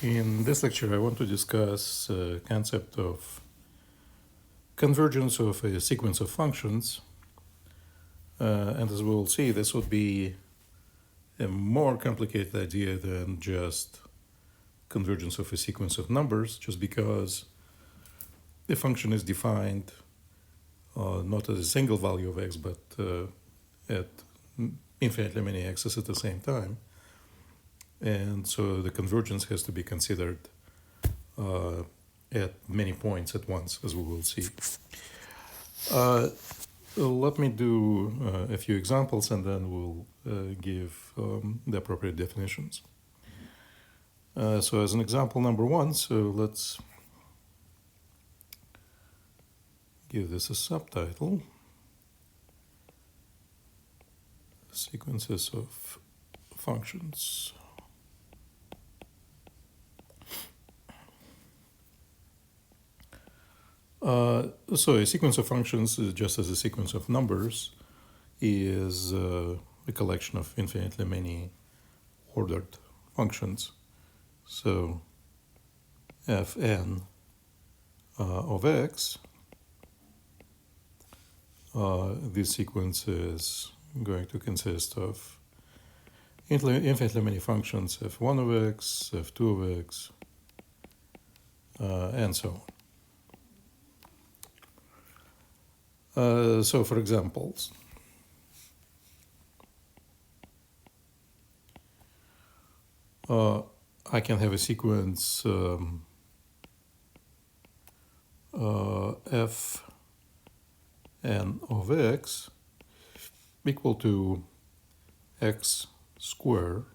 In this lecture, I want to discuss the concept of convergence of a sequence of functions. And as we will see, this would be a more complicated idea than just convergence of a sequence of numbers, just because the function is defined not as a single value of x, but at infinitely many x's at the same time. And so the convergence has to be considered at many points at once, as we will see. Let me do a few examples and then we'll give the appropriate definitions. So as an example number one, so let's give this a subtitle. Sequences of functions. So a sequence of functions, just as a sequence of numbers, is a collection of infinitely many ordered functions. So fn of x, this sequence is going to consist of infinitely many functions, f1 of x, f2 of x, and so on. So for examples, I can have a sequence f n of x equal to x squared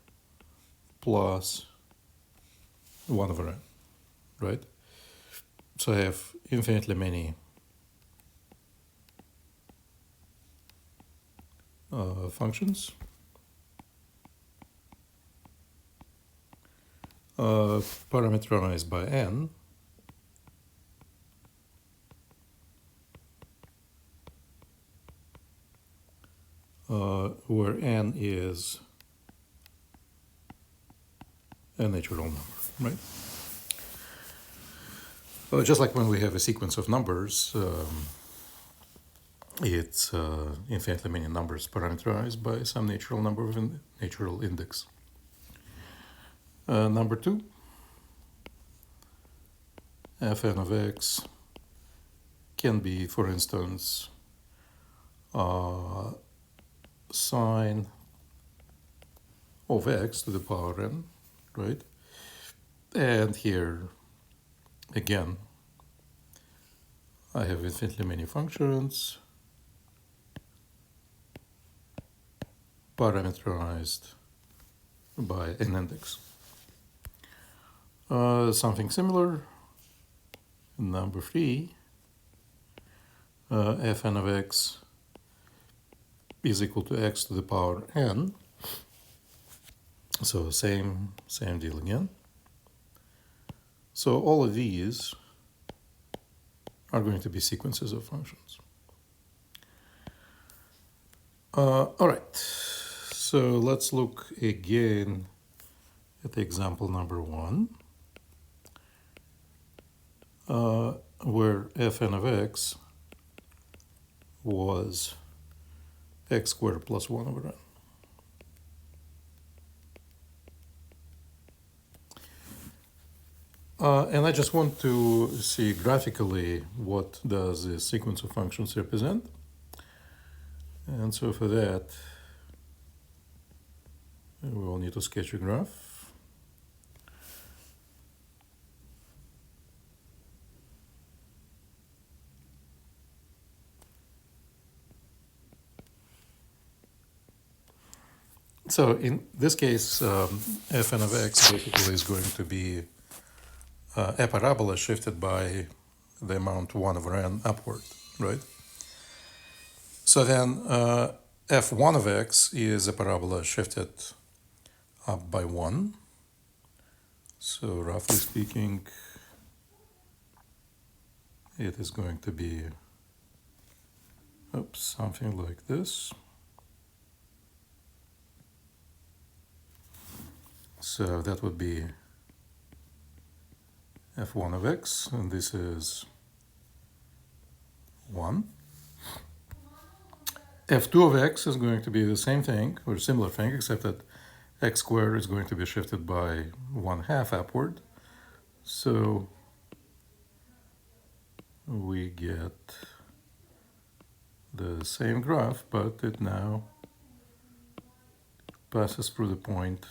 plus 1 over n, right? So I have infinitely many functions parameterized by n, where n is a natural number, right? Just like when we have a sequence of numbers, it's infinitely many numbers parameterized by some natural number of natural index. Number two, fn of x can be, for instance, sine of x to the power n, right? And here, again, I have infinitely many functions parameterized by an index. Something similar, number three, fn of x is equal to x to the power n. So same deal again. So all of these are going to be sequences of functions. All right, so let's look again at example number one, where fn of x was x squared plus 1 over n. And I just want to see graphically what does this sequence of functions represent. And so for that, we will need to sketch a graph. So in this case, fn of x basically is going to be a parabola shifted by the amount 1 over n upward, right? So then f1 of x is a parabola shifted up by 1. So roughly speaking, it is going to be something like this. So that would be f1 of x, and this is 1. f2 of x is going to be the same thing, or similar thing, except that x squared is going to be shifted by 1/2 upward. So we get the same graph, but it now passes through the point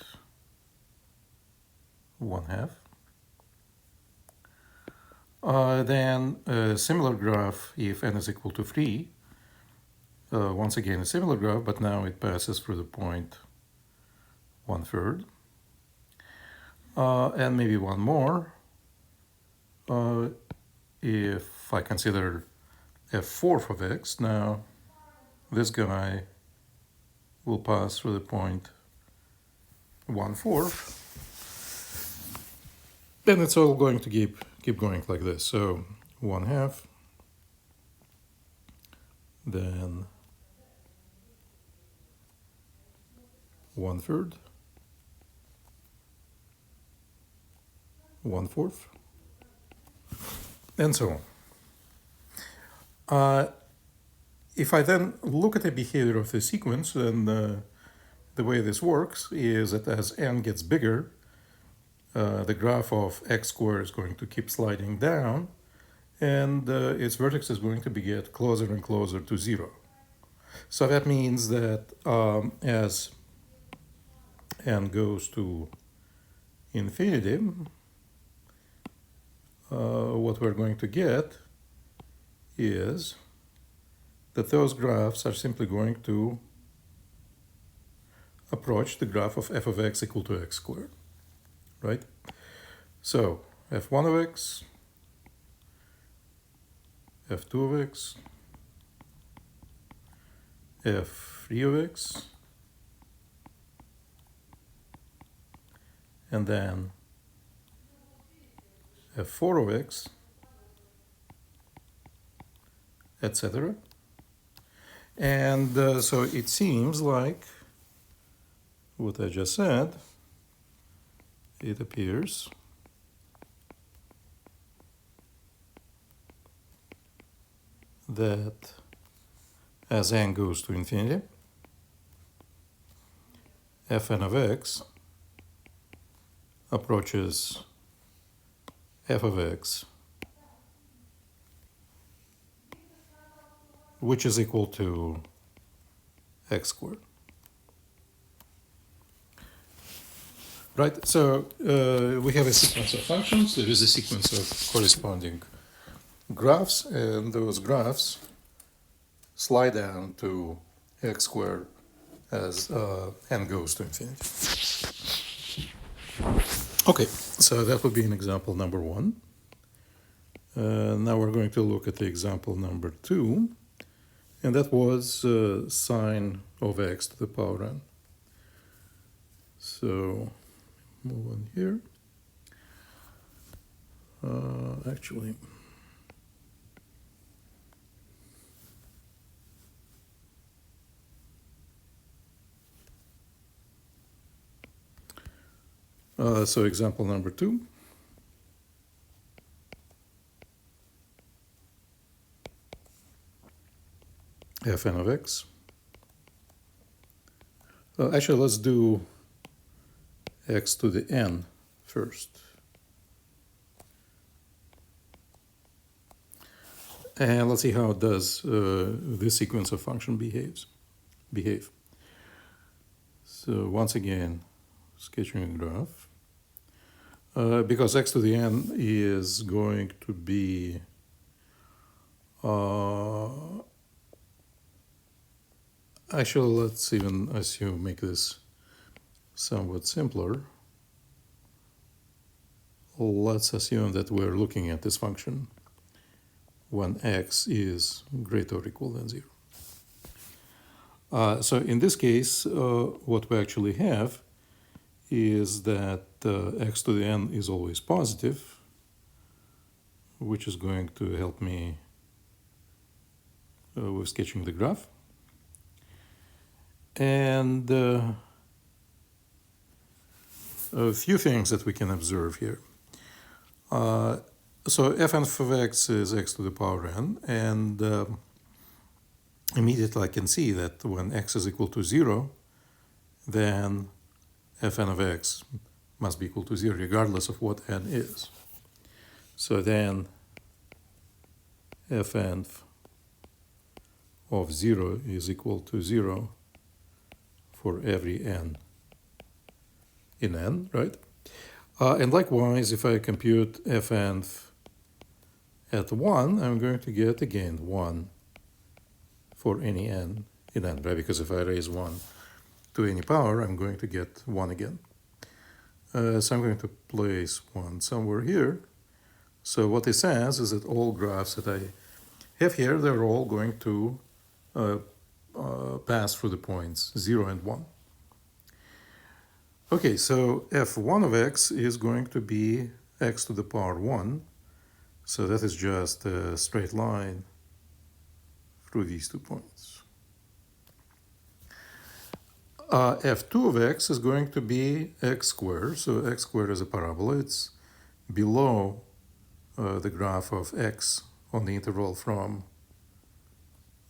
1/2. Then a similar graph if n is equal to 3. Once again a similar graph, but now it passes through the point 1/3. And maybe one more. If I consider f4 of x, now this guy will pass through the point 1/4. Then it's all going to keep going like this. So 1/2, then 1/3, 1/4, and so on. If I then look at the behavior of the sequence, then the way this works is that as n gets bigger, the graph of x squared is going to keep sliding down, and its vertex is going to get closer and closer to 0. So that means that as n goes to infinity, what we're going to get is that those graphs are simply going to approach the graph of f of x equal to x squared, right? So f1 of x, f2 of x, f3 of x, and then f4 of x, etc. And so it seems like what I just said, it appears that as n goes to infinity, fn of x approaches f of x, which is equal to x squared. Right, so we have a sequence of functions. There is a sequence of corresponding graphs, and those graphs slide down to x squared as n goes to infinity. Okay, so that would be an example number 1. Now we're going to look at the example number 2, and that was sine of x to the power n. So move on here. Actually, so example number 2. Fn of x. Actually, let's do x to the n first. And let's see how does this sequence of function behave. So once again, sketching a graph. Because x to the n is going to be actually, let's even assume, make this somewhat simpler. Let's assume that we're looking at this function when x is greater or equal than 0. So in this case, what we actually have is that x to the n is always positive, which is going to help me with sketching the graph. And a few things that we can observe here. So fn of x is x to the power n, and immediately I can see that when x is equal to 0, then fn of x must be equal to 0 regardless of what n is. So then fn of 0 is equal to 0 for every n in n, right? And likewise, if I compute fn at 1, I'm going to get again 1 for any n in n, right? Because if I raise 1 to any power, I'm going to get 1 again. So I'm going to place 1 somewhere here. So what it says is that all graphs that I have here, they're all going to pass through the points 0 and 1. Okay, so f1 of x is going to be x to the power 1. So that is just a straight line through these 2 points. f2 of x is going to be x squared. So x squared is a parabola. It's below the graph of x on the interval from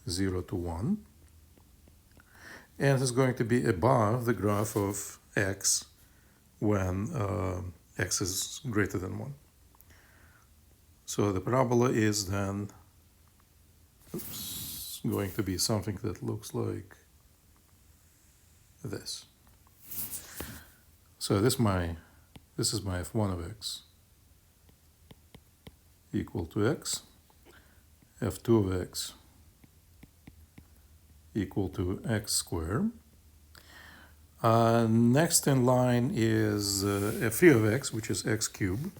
0 to 1. And it's going to be above the graph of x when x is greater than 1. So the parabola is then going to be something that looks like this. So this is my f1 of x equal to x, f2 of x equal to x squared. Next in line is f3 of x, which is x cubed.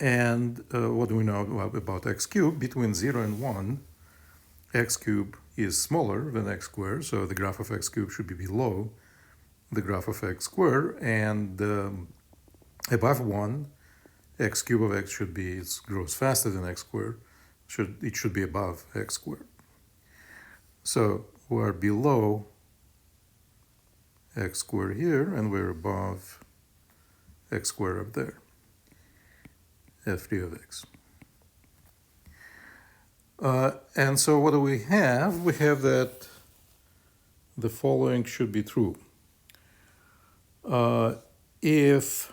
And what do we know about x cubed? Between 0 and 1, x cubed is smaller than x squared, so the graph of x cubed should be below the graph of x squared, and above 1, x cubed of x should be, it grows faster than x squared, it should be above x squared. So we're below x squared here, and we're above x squared up there, f3 of x. And so what do we have? We have that the following should be true. If,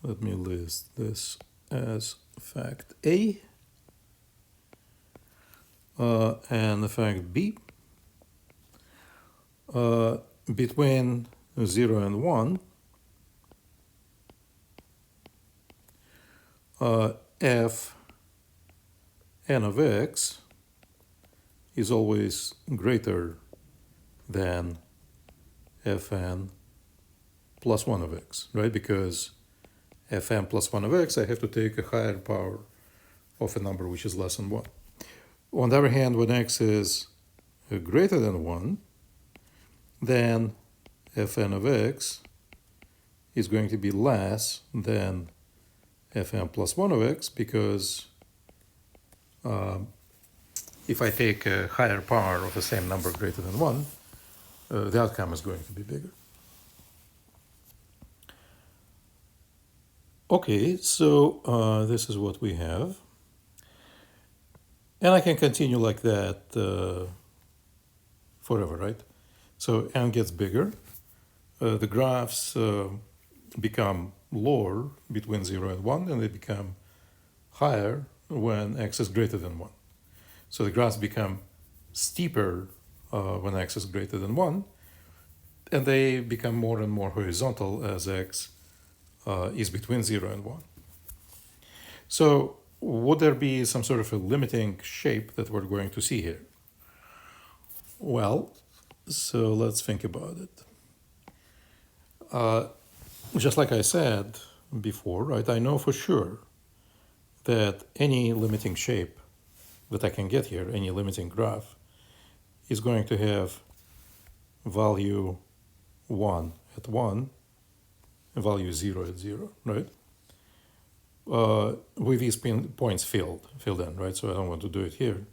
let me list this as fact A, and the fact B, between 0 and 1, f n of x is always greater than fn plus 1 of x, right? Because fn plus 1 of x, I have to take a higher power of a number which is less than 1. On the other hand, when x is greater than 1, then fn of x is going to be less than fn plus 1 of x, because if I take a higher power of the same number greater than 1, the outcome is going to be bigger. Okay, so this is what we have. And I can continue like that forever, right? So n gets bigger. The graphs become lower between 0 and 1, and they become higher when x is greater than 1. So the graphs become steeper when x is greater than 1, and they become more and more horizontal as x is between 0 and 1. So would there be some sort of a limiting shape that we're going to see here? Well, so let's think about it. Just like I said before, right, I know for sure that any limiting shape that I can get here, any limiting graph, is going to have value 1 at 1 and value 0 at 0, right? With these points filled in, right? So I don't want to do it here,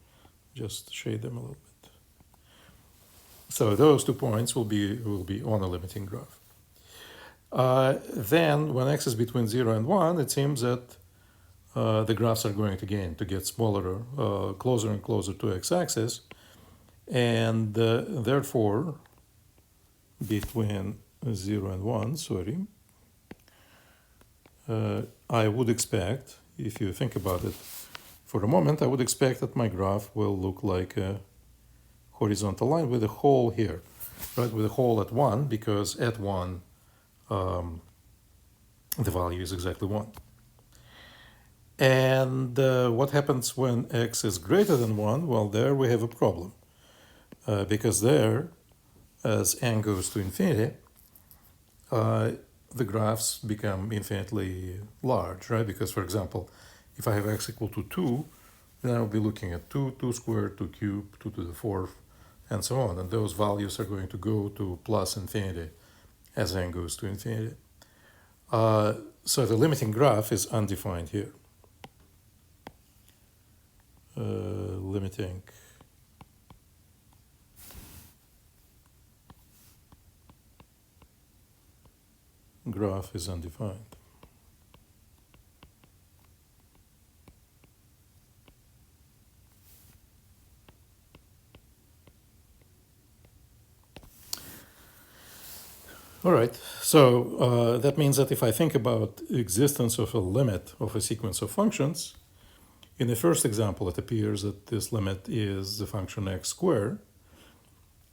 just shade them a little bit. So those 2 points will be on a limiting graph. Then when x is between 0 and 1, it seems that the graphs are going to get smaller, closer and closer to x-axis. And therefore, between 0 and 1, I would expect, if you think about it for a moment, I would expect that my graph will look like a horizontal line with a hole here, right? With a hole at 1, because at 1, the value is exactly 1. And what happens when x is greater than 1? Well, there we have a problem. Because there, as n goes to infinity, the graphs become infinitely large, right? Because, for example, if I have x equal to 2, then I'll be looking at 2, 2 squared, 2 cubed, 2 to the 4th, and so on. And those values are going to go to plus infinity as n goes to infinity. So the limiting graph is undefined here. Limiting graph is undefined. All right, so that means that if I think about existence of a limit of a sequence of functions, in the first example, it appears that this limit is the function x squared.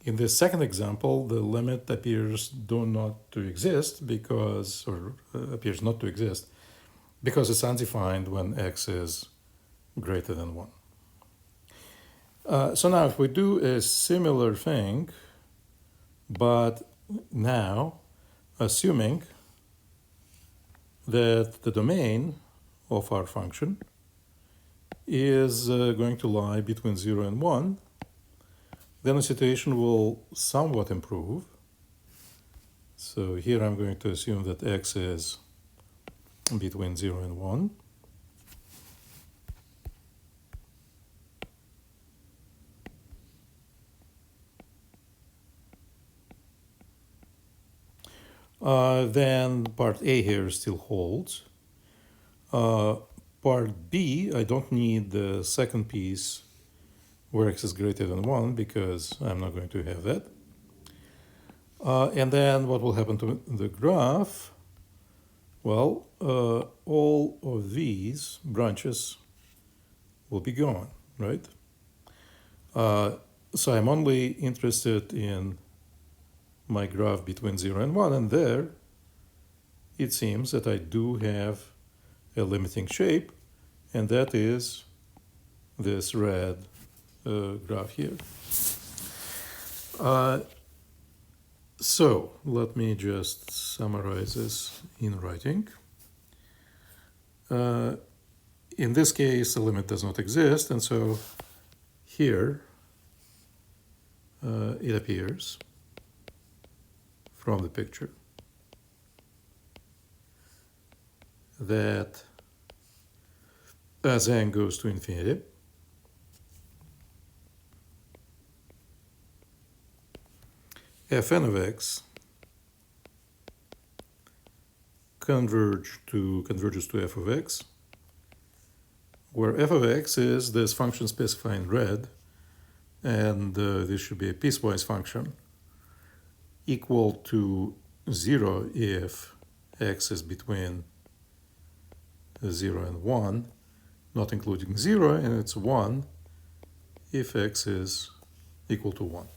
In the second example, the limit appears not to exist because it's undefined when x is greater than 1. So now if we do a similar thing, but now assuming that the domain of our function is going to lie between 0 and 1, then the situation will somewhat improve. So here I'm going to assume that x is between 0 and 1. Then part A here still holds. Part B, I don't need the second piece where x is greater than 1 because I'm not going to have that. And then what will happen to the graph? Well, all of these branches will be gone, right? So I'm only interested in my graph between 0 and 1, and there it seems that I do have a limiting shape, and that is this red graph here. So let me just summarize this in writing. In this case, the limit does not exist, and so here it appears from the picture that as n goes to infinity, fn of x converges to f of x, where f of x is this function specified in red, and this should be a piecewise function equal to 0 if x is between 0 and 1, not including 0, and it's 1 if x is equal to 1.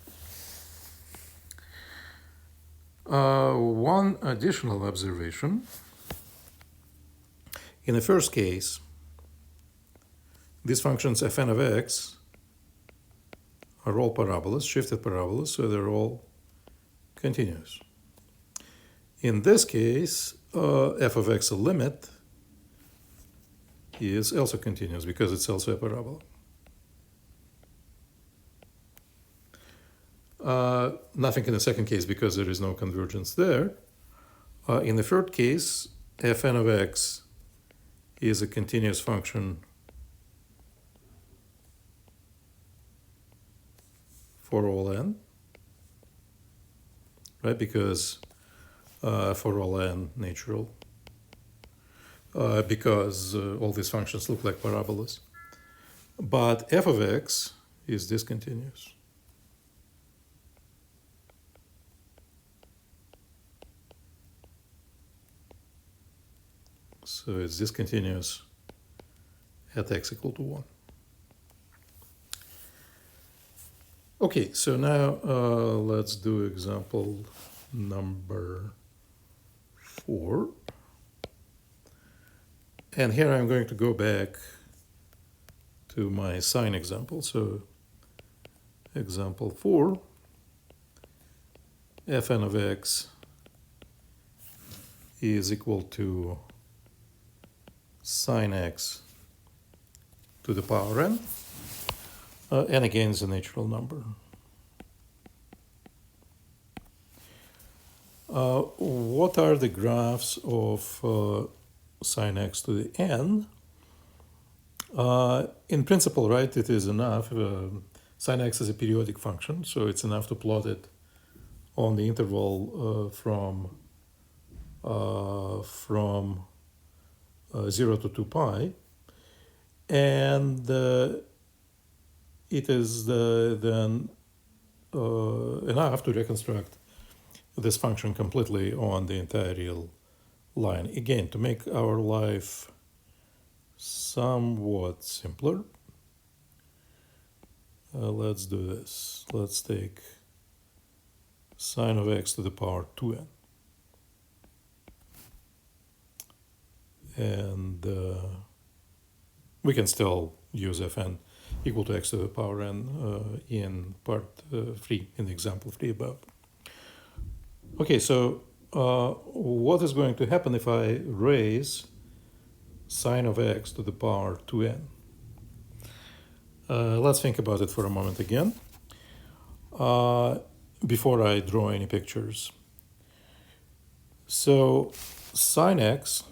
One additional observation. In the first case, these functions fn of x are all parabolas, shifted parabolas, so they're all continuous. In this case, f of x, a limit, is also continuous because it's also a parabola. Nothing in the second case because there is no convergence there. In the third case, fn of x is a continuous function for all n, right? Because for all n natural, because all these functions look like parabolas. But f of x is discontinuous. So it's discontinuous at x equal to 1. Okay, so now let's do example number 4. And here I'm going to go back to my sine example. So example 4, fn of x is equal to sine x to the power n. And again, it's a natural number. What are the graphs of sine x to the n? In principle, right, it is enough. Sine x is a periodic function, so it's enough to plot it on the interval from 0 to 2 pi. And it is then enough to reconstruct this function completely on the entire real line. Again, to make our life somewhat simpler, let's do this. Let's take sine of x to the power 2n. And we can still use fn equal to x to the power n in part 3, in the example 3 above. Okay, so what is going to happen if I raise sine of x to the power 2n? Let's think about it for a moment again, before I draw any pictures. So sine x,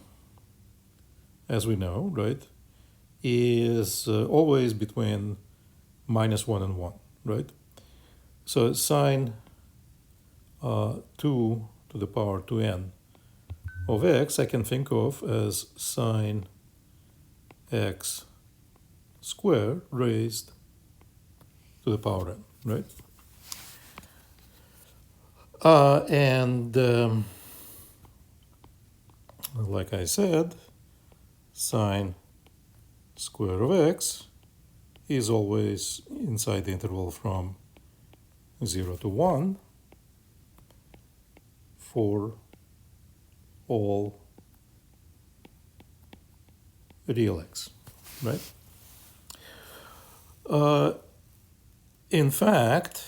as we know, right, is always between -1 and 1, right? So sine 2 to the power 2n of x I can think of as sine x squared raised to the power n, right? Like I said, sine square of x is always inside the interval from 0 to 1 for all real x, right? In fact,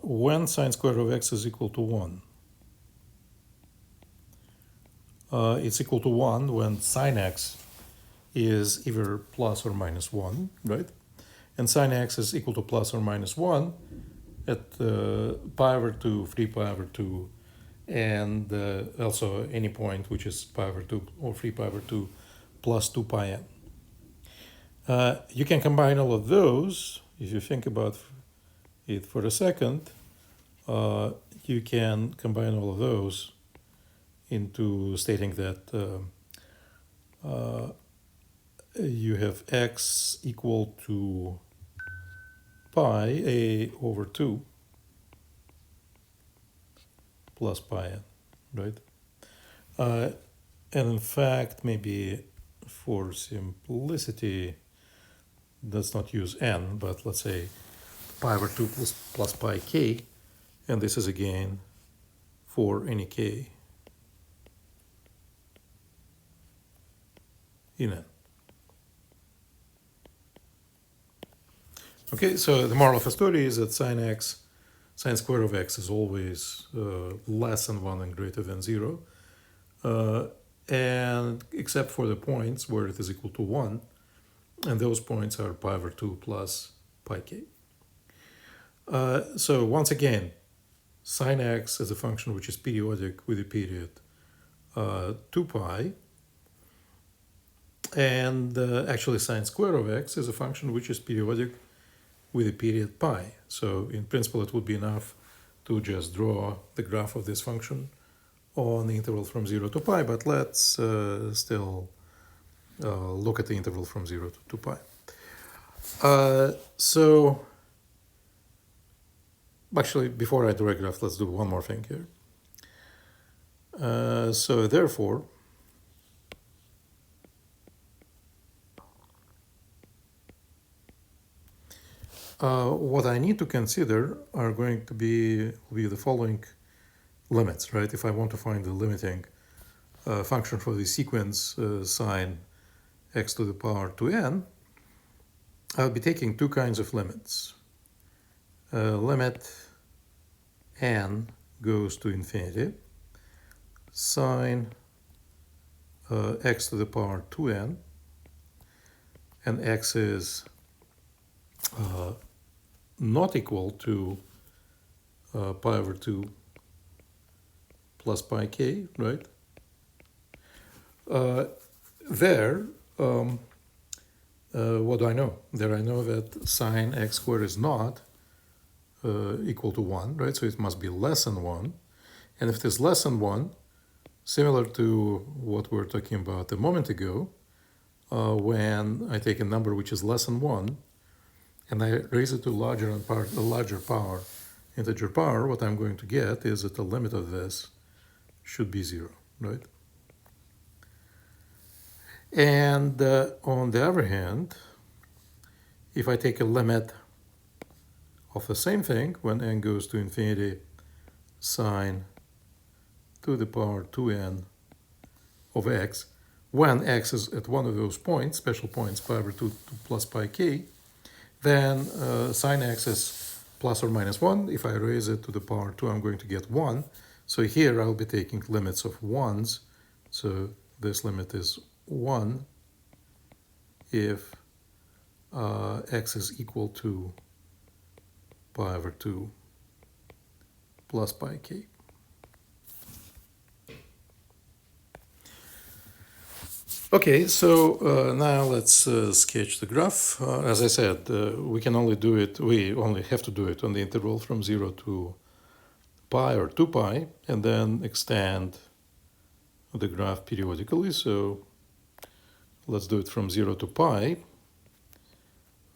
when sine square of x is equal to 1, it's equal to 1 when sine x is either plus or minus 1, right? And sine x is equal to plus or minus 1 at pi over 2, 3 pi over 2, and also any point which is pi over 2 or 3 pi over 2 plus 2 pi n. You can combine all of those. If you think about it for a second, you can combine all of those into stating that you have x equal to pi a over 2 plus pi n, right? And in fact, maybe for simplicity, let's not use n, but let's say pi over 2 plus pi k, and this is again for any k in n. Okay, so the moral of the story is that sine square of x is always less than 1 and greater than 0, and except for the points where it is equal to 1, and those points are pi over 2 plus pi k. So once again, sine x is a function which is periodic with a period 2 pi, and actually sine square of x is a function which is periodic with a period pi. So in principle, it would be enough to just draw the graph of this function on the interval from 0 to pi, but let's still look at the interval from 0 to 2 pi. So actually, before I draw a graph, let's do one more thing here. So therefore, what I need to consider are going to be the following limits, right? If I want to find the limiting function for the sequence sine x to the power 2n, I'll be taking two kinds of limits. Limit n goes to infinity, sine x to the power 2n, and x is not equal to pi over 2 plus pi k, right? What do I know? There I know that sine x squared is not equal to 1, right? So it must be less than 1. And if it is less than 1, similar to what we were talking about a moment ago, when I take a number which is less than 1, and I raise it to larger power, integer power, what I'm going to get is that the limit of this should be 0, right? And on the other hand, if I take a limit of the same thing when n goes to infinity, sine to the power 2n of x, when x is at one of those points, special points, pi over 2 plus pi k, then sine x is plus or minus 1. If I raise it to the power 2, I'm going to get 1. So here I'll be taking limits of 1s. So this limit is 1 if x is equal to pi over 2 plus pi k. Okay, so now let's sketch the graph. As I said, we only have to do it on the interval from 0 to pi or 2 pi, and then extend the graph periodically. So let's do it from 0 to pi.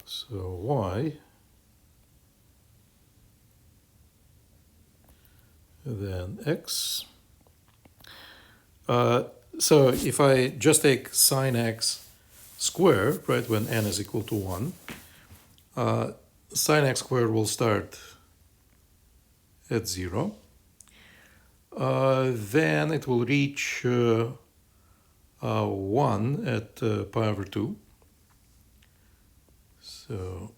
So y, then x. So if I just take sine x squared, right, when n is equal to 1, sine x squared will start at 0. Then it will reach 1 at pi over 2. So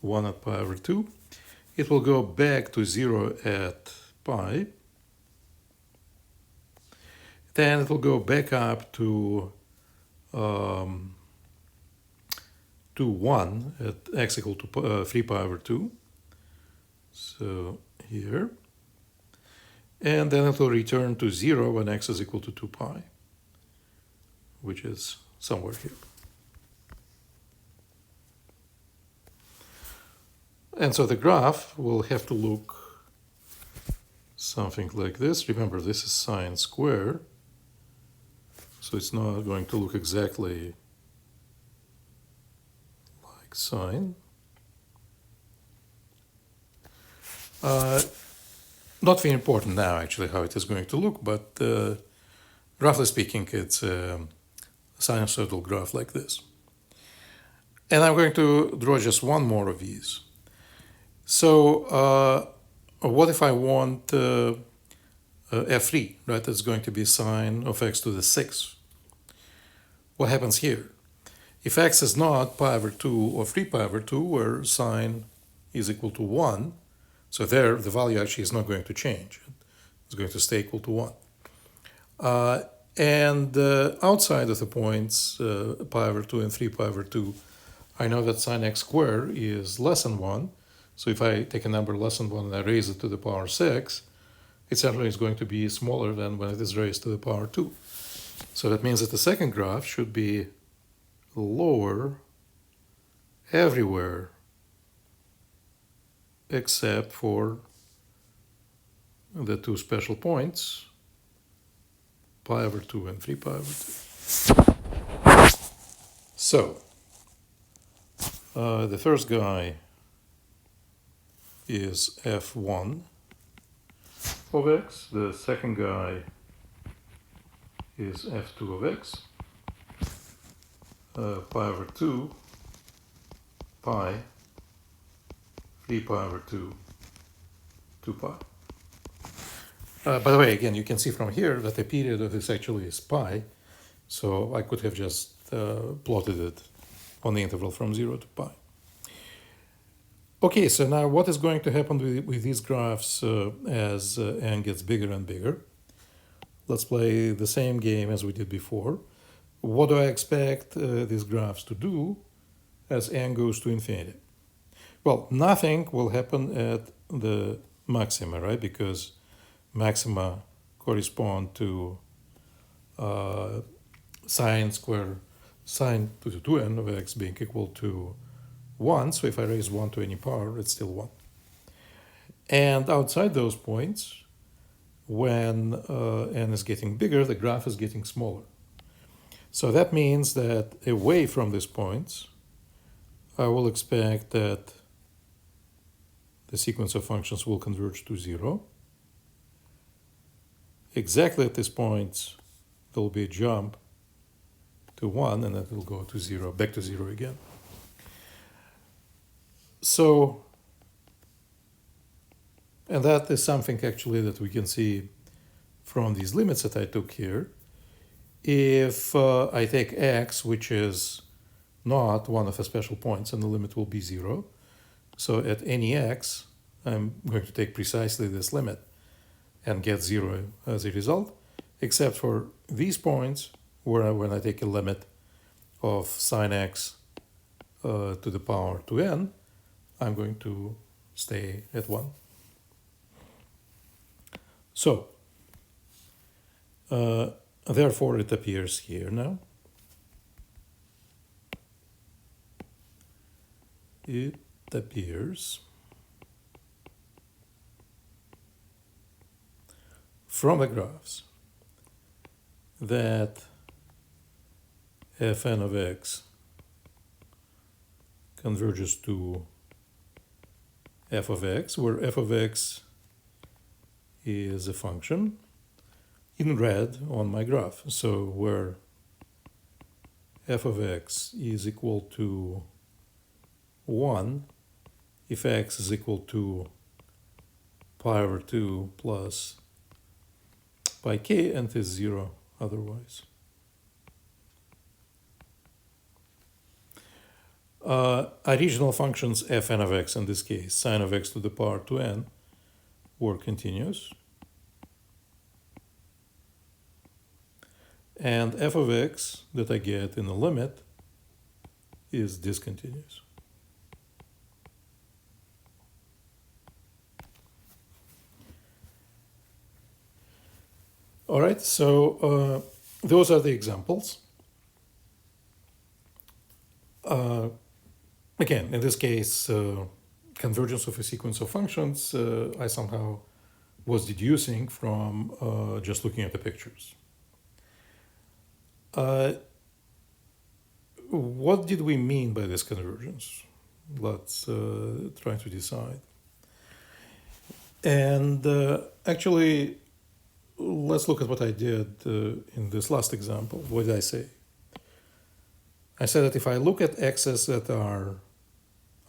1 at pi over 2. It will go back to 0 at pi. Then it will go back up to 1 at x equal to 3 pi over 2. So here. And then it will return to 0 when x is equal to 2 pi, which is somewhere here. And so the graph will have to look something like this. Remember, this is sine squared. So it's not going to look exactly like sine. Not very important now, actually, how it is going to look, but roughly speaking, it's a sinusoidal graph like this. And I'm going to draw just one more of these. So what if I want f3, right? That's going to be sine of x to the 6th. What happens here? If x is not pi over 2 or 3 pi over 2, where sine is equal to 1, so there the value actually is not going to change. It's going to stay equal to 1. And outside of the points pi over 2 and 3 pi over 2, I know that sine x squared is less than 1. So if I take a number less than 1 and I raise it to the power 6, it certainly is going to be smaller than when it is raised to the power 2. So that means that the second graph should be lower everywhere except for the two special points, pi over 2 and 3 pi over 2. So, the first guy is f1 of x, the second guy is f2 of x, pi over 2, pi, 3 pi over 2, 2 pi. By the way, again, you can see from here that the period of this actually is pi, so I could have just plotted it on the interval from 0 to pi. Okay, so now what is going to happen with these graphs as n gets bigger and bigger? Let's play the same game as we did before. What do I expect these graphs to do as n goes to infinity? Well, nothing will happen at the maxima, right? Because maxima correspond to sine to the 2n of x being equal to 1. So if I raise 1 to any power, it's still 1. And outside those points, when n is getting bigger, the graph is getting smaller. So that means that away from these points, I will expect that the sequence of functions will converge to 0. Exactly at these points, there will be a jump to 1, and that will go to 0, back to 0 again. So, and that is something actually that we can see from these limits that I took here. If I take x, which is not one of the special points, and the limit will be 0. So at any x, I'm going to take precisely this limit and get 0 as a result, except for these points where when I take a limit of sine x to the power 2n, I'm going to stay at 1. So, therefore it appears here now. It appears from the graphs that fn of x converges to f of x, where f of x is a function in red on my graph. So where f of x is equal to 1 if x is equal to pi over 2 plus pi k, and is 0 otherwise. Original functions fn of x, in this case sine of x to the power 2n, were continuous, and f of x that I get in the limit is discontinuous. All right, so those are the examples. Again, in this case, convergence of a sequence of functions, I somehow was deducing from just looking at the pictures. What did we mean by this convergence? Let's try to decide. And actually, let's look at what I did in this last example. What did I say? I said that if I look at x's that are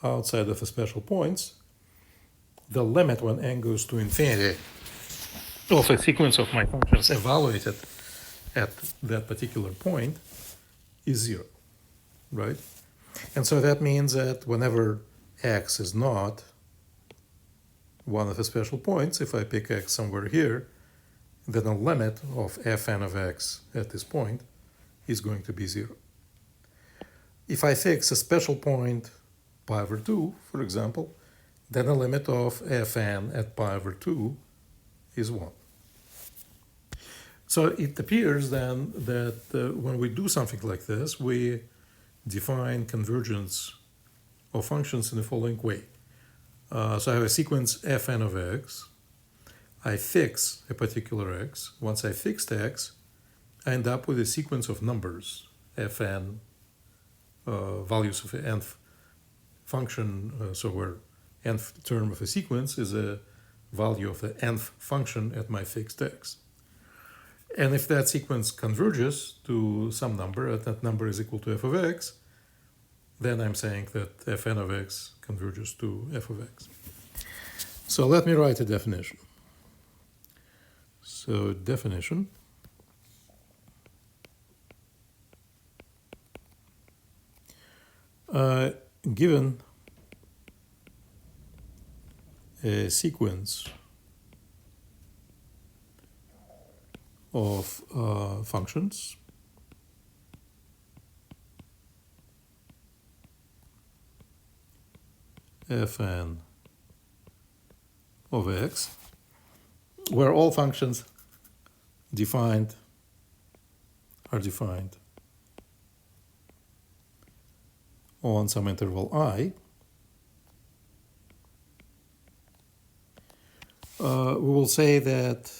outside of the special points, the limit when n goes to infinity of a sequence of my functions evaluated at that particular point is 0, right? And so that means that whenever x is not one of the special points, if I pick x somewhere here, then the limit of fn of x at this point is going to be 0. If I fix a special point pi over 2, for example, then the limit of fn at pi over 2 is 1. So it appears then that when we do something like this, we define convergence of functions in the following way. So I have a sequence fn of x. I fix a particular x. Once I fixed x, I end up with a sequence of numbers, fn, values of an nth function, so where nth term of a sequence is a value of the nth function at my fixed x. And if that sequence converges to some number, and that number is equal to f of x, then I'm saying that fn of x converges to f of x. So let me write a definition. So definition. Given a sequence of functions fn of x, where all functions are defined on some interval I, we will say that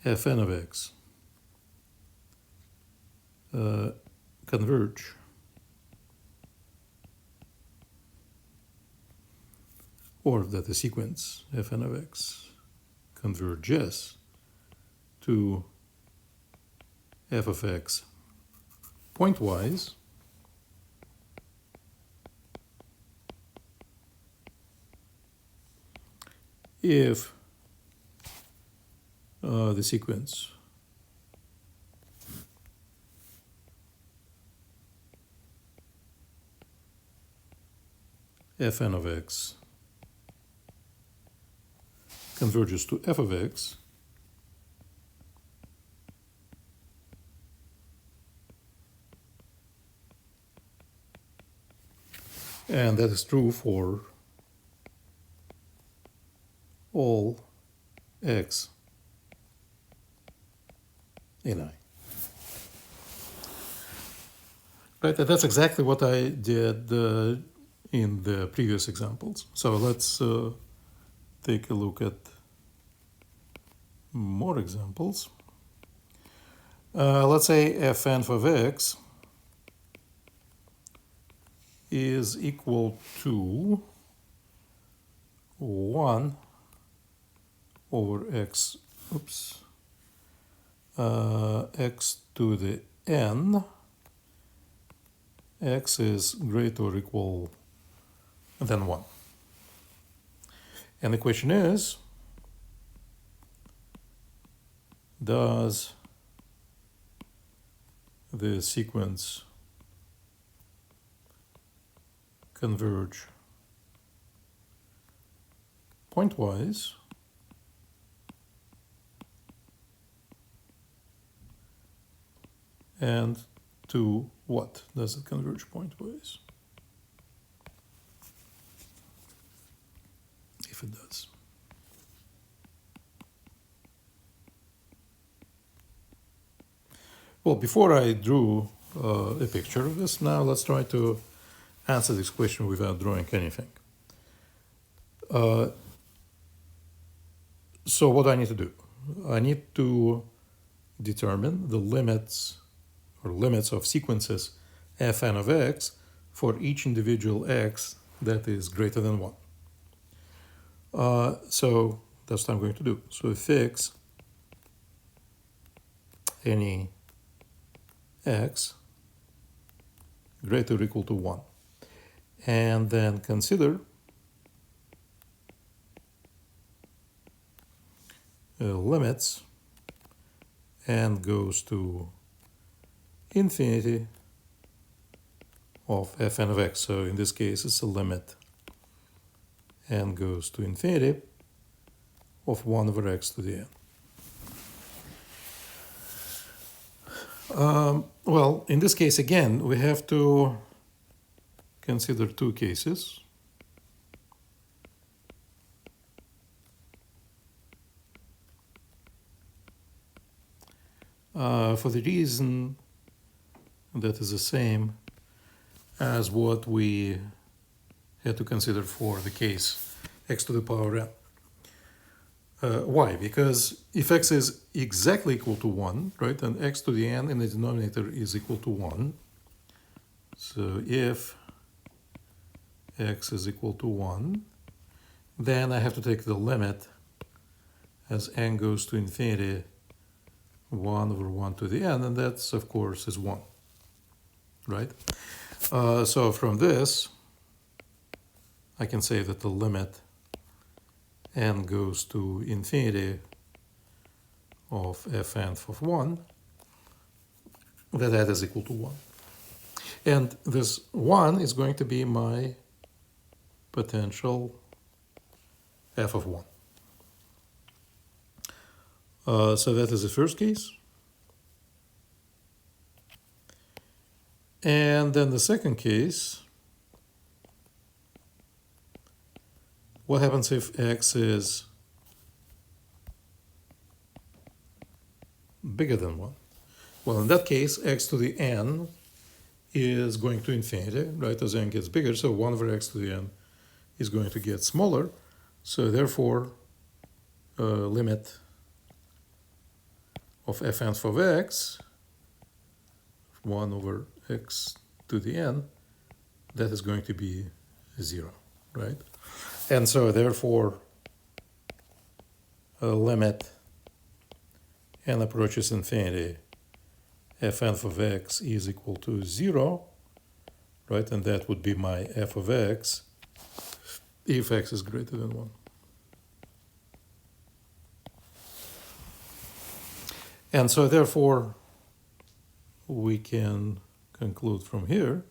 fn of x converge or that the sequence fn of x converges to f of x pointwise if the sequence fn of x converges to f of x and that is true for all x in I. Right, that's exactly what I did in the previous examples. So let's take a look at more examples. Let's say fn of x is equal to 1 over x, x to the n. X is greater or equal than 1. And the question is, does the sequence converge pointwise and to what does it converge pointwise? If it does. Well, before I drew a picture of this, now let's try to answer this question without drawing anything. So what do I need to do? I need to determine the limits of sequences fn of x for each individual x that is greater than 1. So that's what I'm going to do. So fix any x greater or equal to 1. And then consider limits n goes to infinity of fn of x. So in this case, it's a limit n goes to infinity of 1 over x to the n. Well, in this case, again, we have to consider two cases. for the reason that is the same as what we had to consider for the case x to the power n. Why? Because if x is exactly equal to 1, right, and x to the n in the denominator is equal to 1, so if x is equal to 1, then I have to take the limit as n goes to infinity 1 over 1 to the n, and that's, of course, is 1, right? So from this, I can say that the limit n goes to infinity of fn of 1, that is equal to 1. And this 1 is going to be my potential f of 1. So that is the first case. And then the second case, what happens if x is bigger than 1? Well, in that case, x to the n is going to infinity, right, as n gets bigger, so 1 over x to the n is going to get smaller. So therefore, limit of fn of x, 1 over x to the n, that is going to be 0, right? And so therefore, limit n approaches infinity, fn of x is equal to 0, right? And that would be my f of x if x is greater than 1. And so therefore, we can conclude from here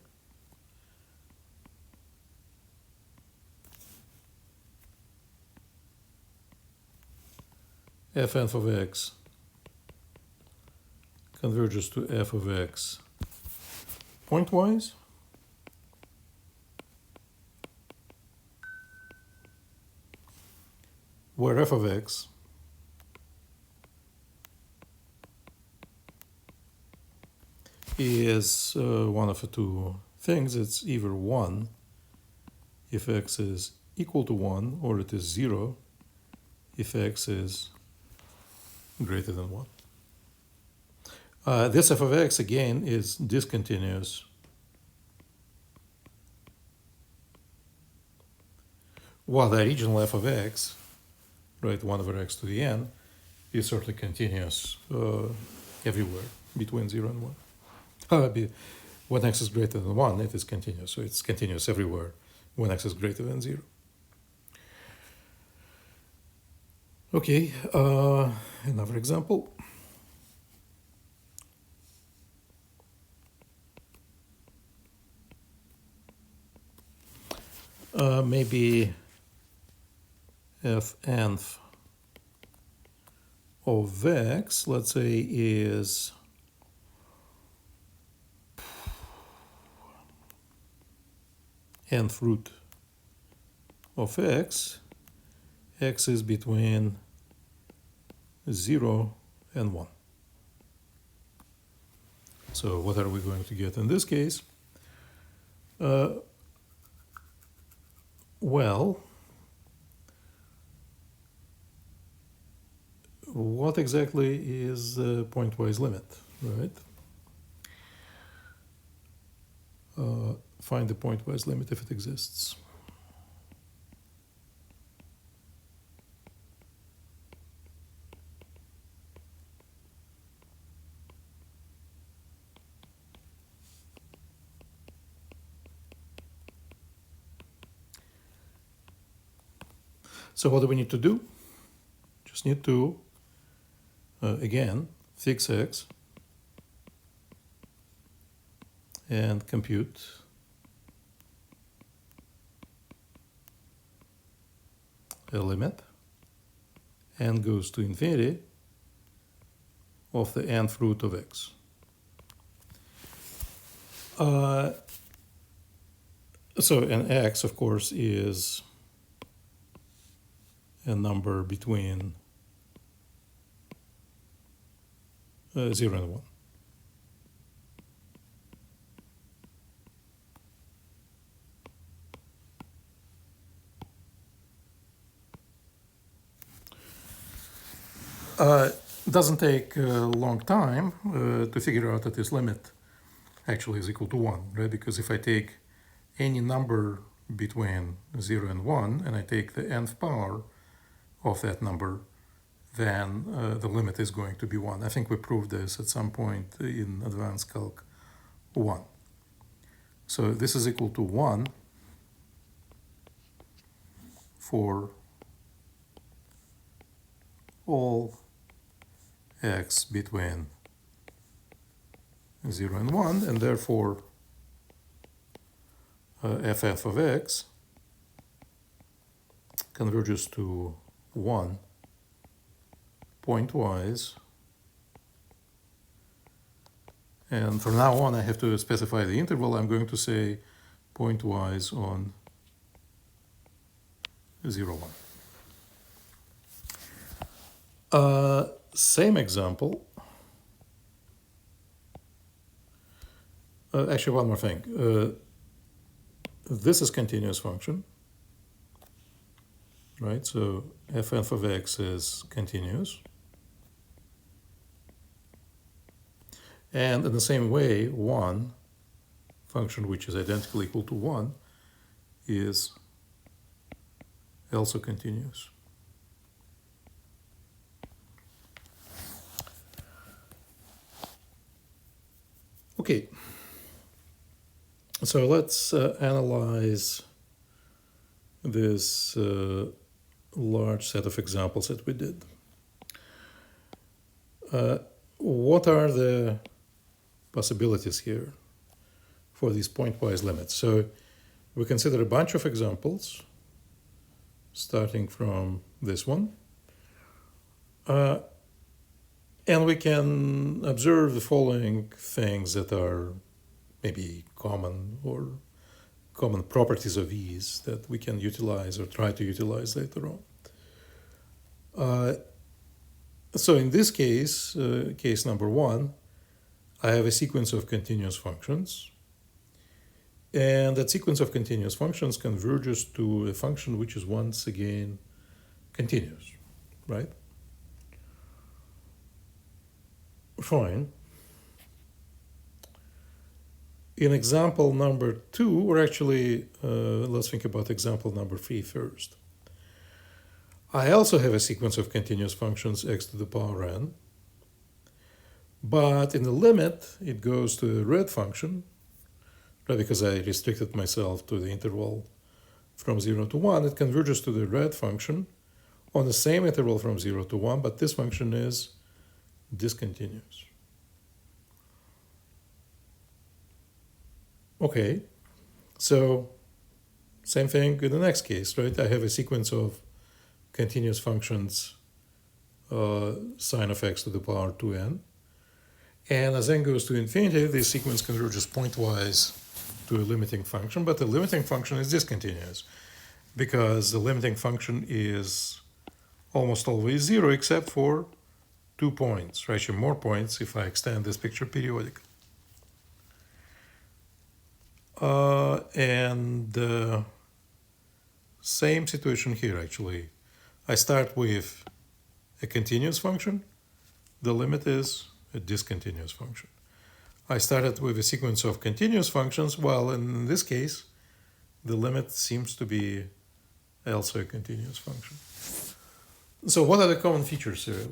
fn of x converges to f of x pointwise, where f of x is one of the two things. It's either 1 if x is equal to 1, or it is 0 if x is greater than 1. This f of x, again, is discontinuous while the original f of x, right, 1 over x to the n, is certainly continuous everywhere between 0 and 1. When x is greater than 1, it is continuous. So it's continuous everywhere when x is greater than 0. Okay, another example. Maybe fn of x, let's say, is nth root of x. X is between 0 and 1. So what are we going to get in this case? Well, what exactly is the pointwise limit, right? Find the pointwise limit if it exists. So what do we need to do? Just need to, again, fix x and compute a limit n goes to infinity of the nth root of x. So an x, of course, is a number between 0 and 1. Doesn't take a long time to figure out that this limit actually is equal to 1, right? Because if I take any number between 0 and 1, and I take the nth power of that number, then the limit is going to be 1. I think we proved this at some point in Advanced Calc 1. So this is equal to 1 for all x between 0 and 1, and therefore ff of x converges to 1 pointwise. And from now on, I have to specify the interval. I'm going to say pointwise on 0, 1. Same example. Actually, one more thing. This is continuous function, right? So ff of x is continuous. And in the same way, 1, function which is identically equal to 1, is also continuous. Okay, so let's analyze this large set of examples that we did. What are the possibilities here for these pointwise limits? So we consider a bunch of examples, starting from this one. And we can observe the following things that are maybe common or common properties of these that we can utilize or try to utilize later on. So in this case, case number 1, I have a sequence of continuous functions. And that sequence of continuous functions converges to a function which is once again continuous, right? Fine. In example number 2, or actually, let's think about example number 3 first. I also have a sequence of continuous functions x to the power n, but in the limit, it goes to a red function, right, because I restricted myself to the interval from 0 to 1. It converges to the red function on the same interval from 0 to 1, but this function is discontinuous. Okay, so same thing in the next case, right? I have a sequence of continuous functions sine of x to the power 2n. And as n goes to infinity, this sequence converges pointwise to a limiting function, but the limiting function is discontinuous because the limiting function is almost always 0 except for 2 points, or actually more points if I extend this picture periodically. Same situation here actually. I start with a continuous function. The limit is a discontinuous function. I started with a sequence of continuous functions. Well, in this case, the limit seems to be also a continuous function. So what are the common features here?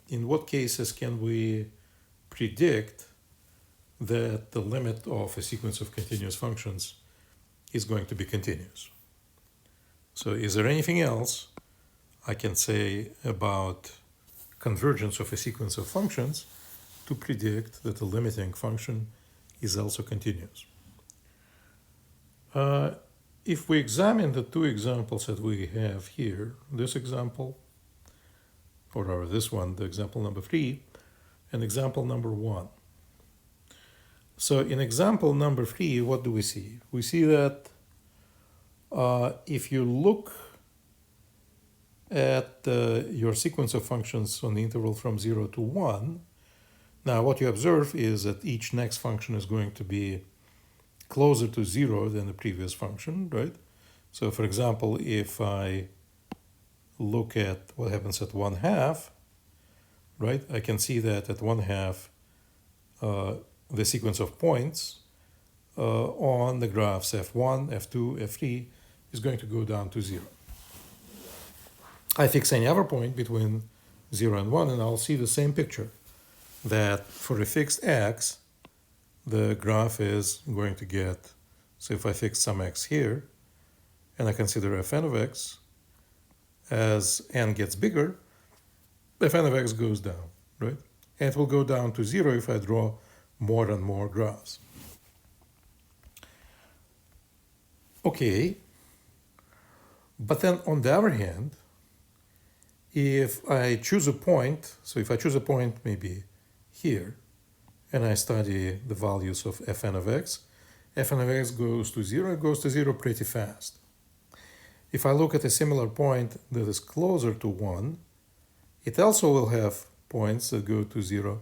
In what cases can we predict that the limit of a sequence of continuous functions is going to be continuous? So is there anything else I can say about convergence of a sequence of functions to predict that the limiting function is also continuous? If we examine the 2 examples that we have here, this example, or this one, the example number 3, and example number 1. So in example number 3, what do we see? We see that if you look at your sequence of functions on the interval from 0 to 1. Now, what you observe is that each next function is going to be closer to 0 than the previous function, right? So, for example, if I look at what happens at 1/2, right, I can see that at 1/2, the sequence of points on the graphs f1, f2, f3 is going to go down to 0. I fix any other point between 0 and 1, and I'll see the same picture, that for a fixed x, the graph is going to get, so if I fix some x here, and I consider fn of x, as n gets bigger, fn of x goes down, right? And it will go down to 0 if I draw more and more graphs. Okay, but then on the other hand, if I choose a point, so if I choose a point maybe here, and I study the values of fn of x goes to 0, it goes to 0 pretty fast. If I look at a similar point that is closer to 1, it also will have points that go to 0,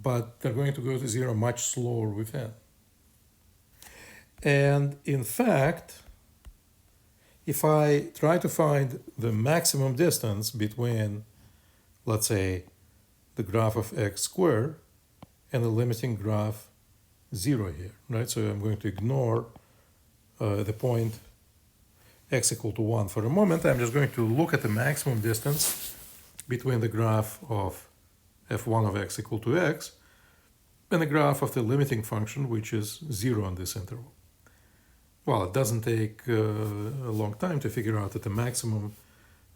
but they're going to go to 0 much slower with n. And in fact, if I try to find the maximum distance between, let's say, the graph of x squared and the limiting graph 0 here, right? So I'm going to ignore the point x equal to 1 for a moment. I'm just going to look at the maximum distance between the graph of f1 of x equal to x and the graph of the limiting function, which is 0 on this interval. Well, it doesn't take a long time to figure out that the maximum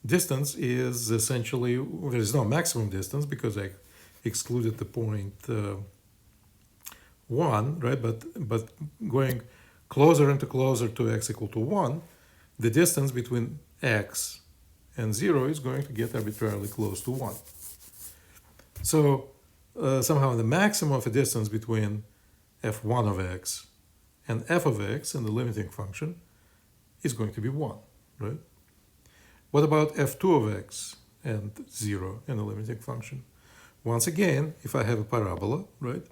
distance is essentially, there is no maximum distance because I excluded the point 1, right? But going closer and closer to x equal to 1, the distance between x and 0 is going to get arbitrarily close to 1. So somehow the maximum of a distance between f1 of x and f of x in the limiting function is going to be 1, right? What about f2 of x and 0 in the limiting function? Once again, if I have a parabola, right,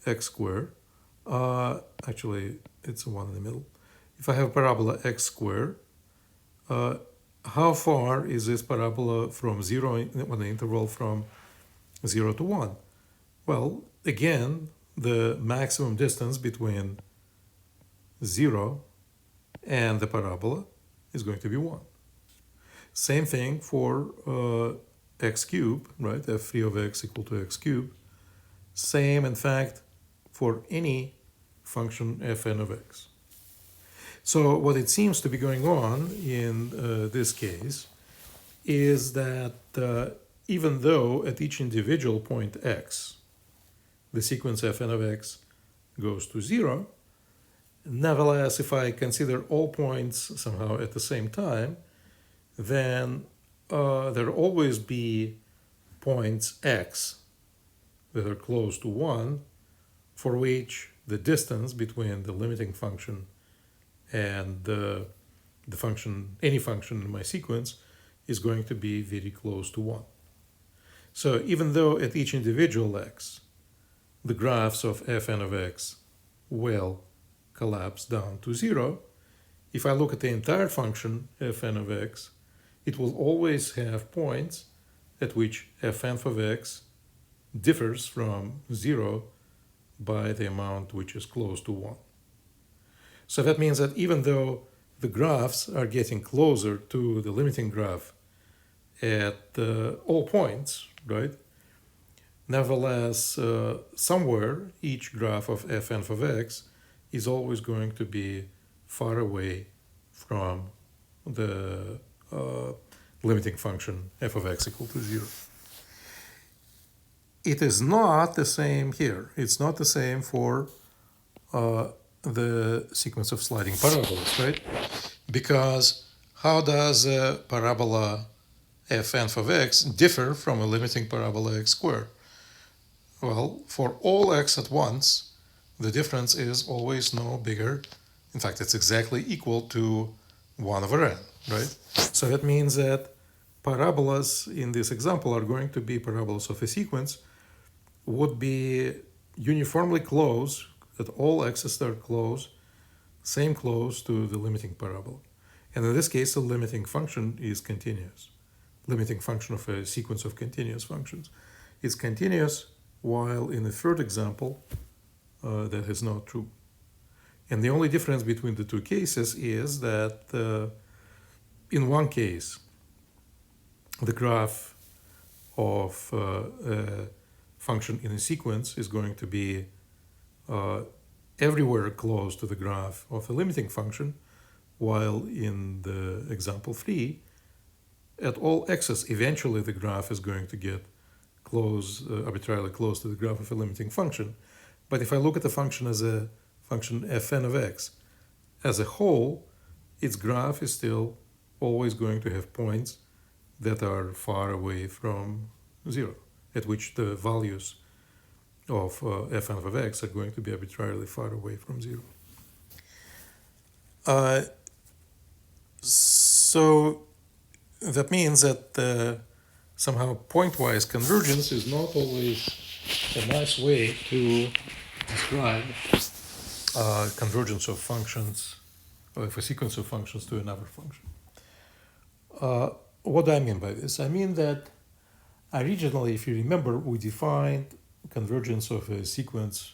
x squared, actually it's a 1 in the middle. If I have a parabola x squared, how far is this parabola from 0 on the interval from 0 to 1? Well, again, the maximum distance between 0 and the parabola is going to be 1. Same thing for x cubed, right? f3 of x equal to x cubed. Same, in fact, for any function fn of x. So what it seems to be going on in this case is that even though at each individual point x, the sequence fn of x goes to 0, nevertheless, if I consider all points somehow at the same time, then there will always be points x that are close to 1 for which the distance between the limiting function and the function, any function in my sequence, is going to be very close to 1. So even though at each individual x, the graphs of fn of x will collapse down to 0, if I look at the entire function fn of x, it will always have points at which fn of x differs from 0 by the amount which is close to 1. So that means that even though the graphs are getting closer to the limiting graph at all points, right? Nevertheless, somewhere each graph of fn of x is always going to be far away from the limiting function f of x equal to 0. It is not the same here. It's not the same for the sequence of sliding parabolas, right? Because how does a parabola fn of x differ from a limiting parabola x squared? Well, for all x at once, the difference is always no bigger. In fact, it's exactly equal to 1 over n, right? So that means that parabolas in this example are going to be parabolas of a sequence would be uniformly close at all x's that are close, same close to the limiting parabola. And in this case, the limiting function is continuous. Limiting function of a sequence of continuous functions is continuous, while in the third example, that is not true. And the only difference between the two cases is that in one case, the graph of a function in a sequence is going to be everywhere close to the graph of a limiting function, while in the example 3, at all x's, eventually the graph is going to get close, arbitrarily close to the graph of a limiting function. But if I look at the function as a function fn of x as a whole, its graph is still always going to have points that are far away from 0, at which the values of fn of x are going to be arbitrarily far away from 0. So that means that somehow pointwise convergence is not always a nice way to describe convergence of functions, or of a sequence of functions to another function. What do I mean by this? I mean that originally, if you remember, we defined convergence of a sequence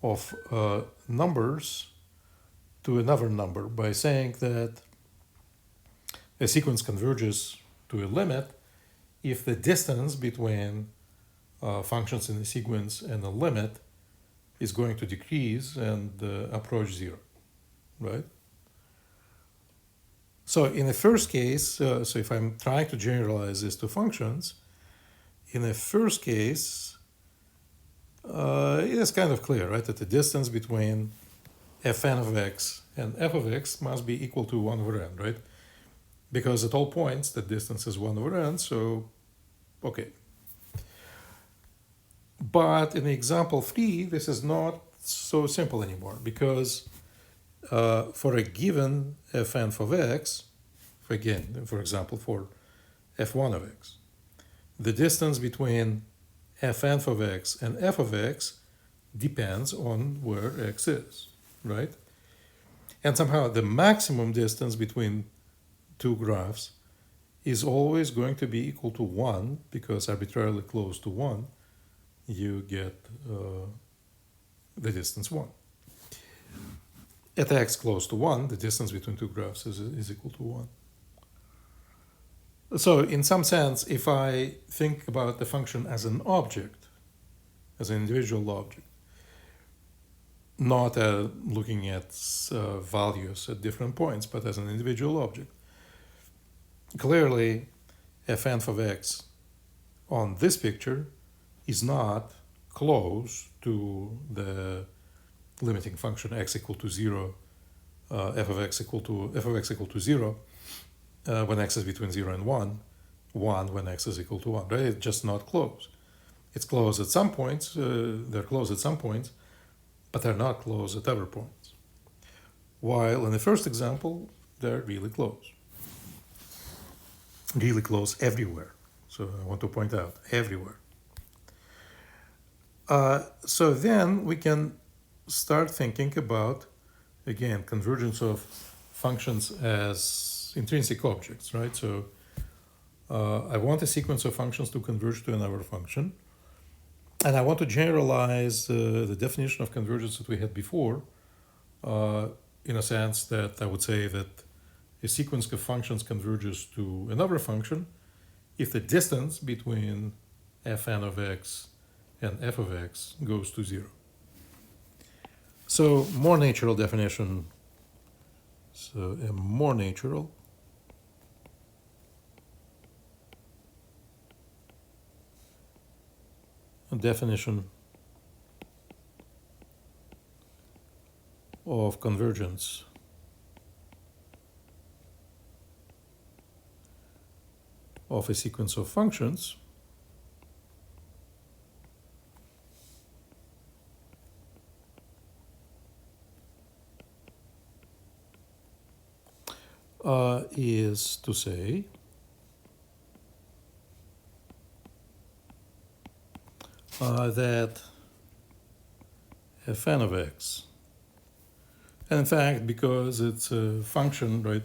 of numbers to another number by saying that a sequence converges to a limit if the distance between functions in the sequence and the limit is going to decrease and approach 0, right? So in the first case, so if I'm trying to generalize this to functions, in the first case, it is kind of clear, right, that the distance between fn of x and f of x must be equal to 1 over n, right? Because at all points, the distance is 1 over n, so okay. But in example 3, this is not so simple anymore, because for a given fn of x, again, for example, for f1 of x, the distance between fn of x and f of x depends on where x is, right? And somehow the maximum distance between two graphs is always going to be equal to 1, because arbitrarily close to 1, you get the distance 1. At x close to 1, the distance between two graphs is equal to 1. So in some sense, if I think about the function as an object, as an individual object, not looking at values at different points, but as an individual object, clearly fn of x on this picture is not close to the limiting function x equal to 0, f of x equal to 0, when x is between 0 and 1, 1 when x is equal to 1, right? It's just not close. It's close at some points, they're close at some points, but they're not close at other points. While in the first example, they're really close. Really close everywhere. So I want to point out, everywhere. So then we can start thinking about, again, convergence of functions as intrinsic objects, right? So I want a sequence of functions to converge to another function. And I want to generalize the definition of convergence that we had before, in a sense that I would say that a sequence of functions converges to another function if the distance between fn of x and f of x goes to 0. So more natural definition, so a more natural definition of convergence of a sequence of functions is to say that fn of x, and in fact, because it's a function, right,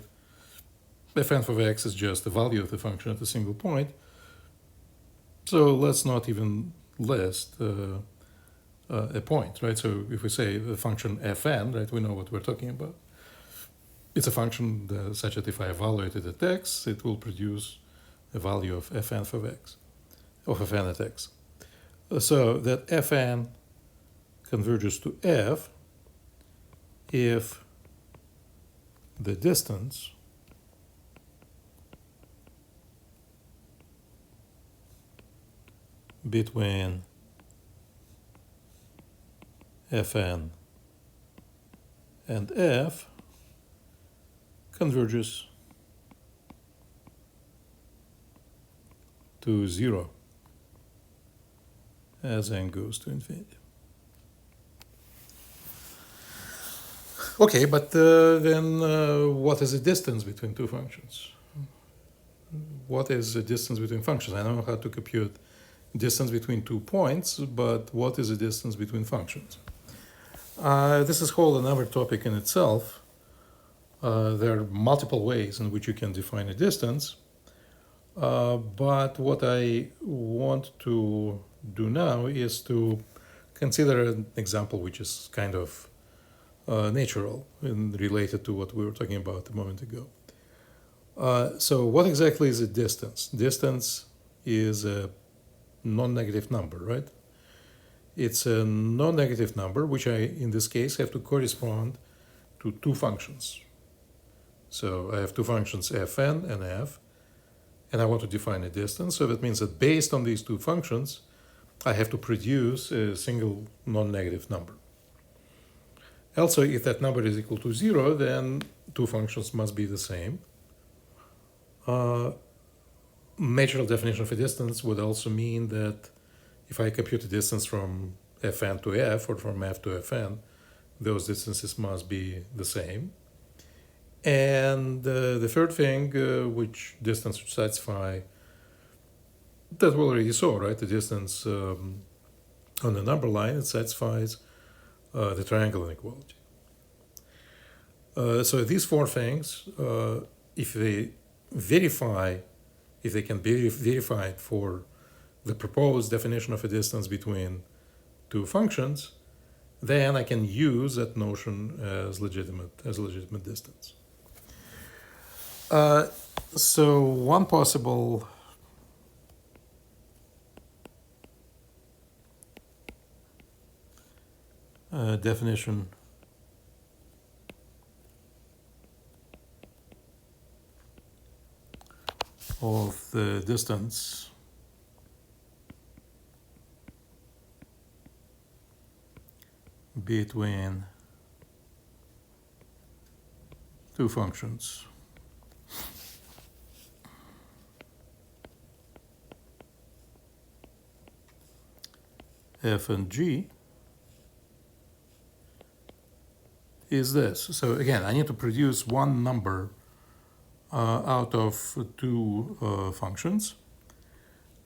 fn of x is just the value of the function at a single point, so let's not even list a point, right? So if we say the function fn, right, we know what we're talking about. It's a function such that if I evaluate it at x, it will produce a value of fn of x, of fn at x. So that fn converges to f if the distance between fn and f converges to 0 as n goes to infinity. Okay, but then what is the distance between two functions? What is the distance between functions? I know how to compute distance between 2 points, but what is the distance between functions? This is whole another topic in itself. There are multiple ways in which you can define a distance, but what I want to do now is to consider an example which is kind of natural and related to what we were talking about a moment ago. So what exactly is a distance? Distance is a non-negative number, right? It's a non-negative number, which I, in this case, have to correspond to two functions. So I have two functions, fn and f, and I want to define a distance. So that means that based on these two functions, I have to produce a single non-negative number. Also, if that number is equal to 0, then two functions must be the same. Natural definition of a distance would also mean that if I compute a distance from fn to f or from f to fn, those distances must be the same. And the third thing, which distance should satisfy, that we already saw, right? The distance on the number line, it satisfies the triangle inequality. So these four things, if they can be verified for the proposed definition of a distance between two functions, then I can use that notion as a legitimate distance. So one possible definition of the distance between two functions f and g is this. So again, I need to produce one number out of two functions.